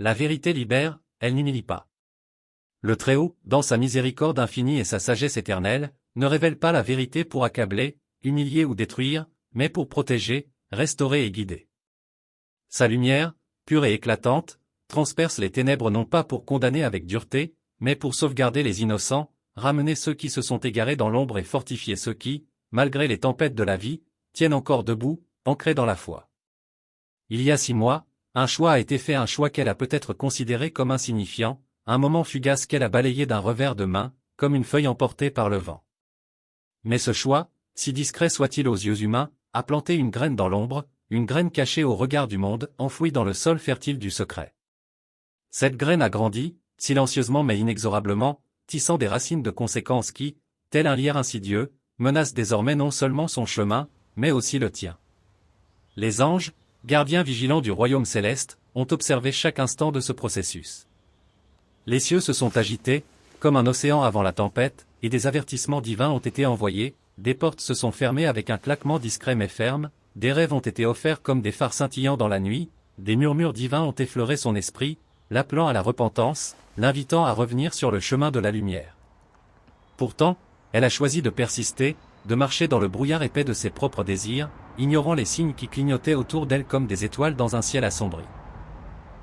La vérité libère, elle n'humilie pas. Le Très-Haut, dans sa miséricorde infinie et sa sagesse éternelle, ne révèle pas la vérité pour accabler, humilier ou détruire, mais pour protéger, restaurer et guider. Sa lumière, pure et éclatante, transperce les ténèbres non pas pour condamner avec dureté, mais pour sauvegarder les innocents, ramener ceux qui se sont égarés dans l'ombre et fortifier ceux qui, malgré les tempêtes de la vie, tiennent encore debout, ancrés dans la foi. Il y a 6 mois, un choix a été fait, un choix qu'elle a peut-être considéré comme insignifiant, un moment fugace qu'elle a balayé d'un revers de main, comme une feuille emportée par le vent. Mais ce choix, si discret soit-il aux yeux humains, a planté une graine dans l'ombre, une graine cachée au regard du monde, enfouie dans le sol fertile du secret. Cette graine a grandi, silencieusement mais inexorablement, tissant des racines de conséquences qui, tel un lierre insidieux, menacent désormais non seulement son chemin, mais aussi le tien. Les anges, gardiens vigilants du royaume céleste, ont observé chaque instant de ce processus. Les cieux se sont agités, comme un océan avant la tempête, et des avertissements divins ont été envoyés, des portes se sont fermées avec un claquement discret mais ferme, des rêves ont été offerts comme des phares scintillants dans la nuit, des murmures divins ont effleuré son esprit, l'appelant à la repentance, l'invitant à revenir sur le chemin de la lumière. Pourtant, elle a choisi de persister, de marcher dans le brouillard épais de ses propres désirs, ignorant les signes qui clignotaient autour d'elle comme des étoiles dans un ciel assombri.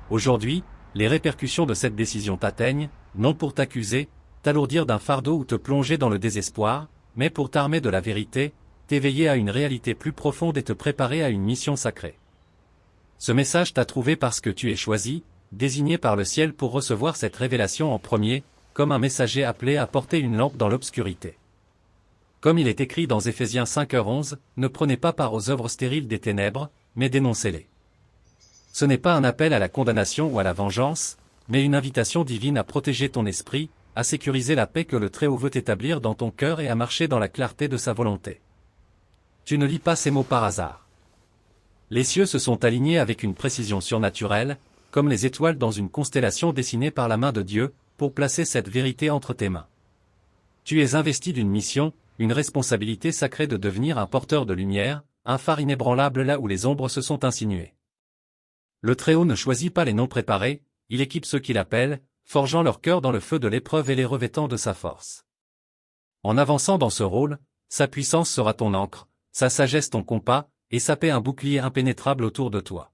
Aujourd'hui, les répercussions de cette décision t'atteignent, non pour t'accuser, t'alourdir d'un fardeau ou te plonger dans le désespoir, mais pour t'armer de la vérité, t'éveiller à une réalité plus profonde et te préparer à une mission sacrée. Ce message t'a trouvé parce que tu es choisi, désigné par le ciel pour recevoir cette révélation en premier, comme un messager appelé à porter une lampe dans l'obscurité. Comme il est écrit dans Éphésiens 5h11, ne prenez pas part aux œuvres stériles des ténèbres, mais dénoncez-les. Ce n'est pas un appel à la condamnation ou à la vengeance, mais une invitation divine à protéger ton esprit, à sécuriser la paix que le Très-Haut veut établir dans ton cœur et à marcher dans la clarté de sa volonté. Tu ne lis pas ces mots par hasard. Les cieux se sont alignés avec une précision surnaturelle, comme les étoiles dans une constellation dessinée par la main de Dieu, pour placer cette vérité entre tes mains. Tu es investi d'une mission, une responsabilité sacrée de devenir un porteur de lumière, un phare inébranlable là où les ombres se sont insinuées. Le Très-Haut ne choisit pas les non préparés, il équipe ceux qui l'appellent, forgeant leur cœur dans le feu de l'épreuve et les revêtant de sa force. En avançant dans ce rôle, sa puissance sera ton ancre, sa sagesse ton compas, et sa paix un bouclier impénétrable autour de toi.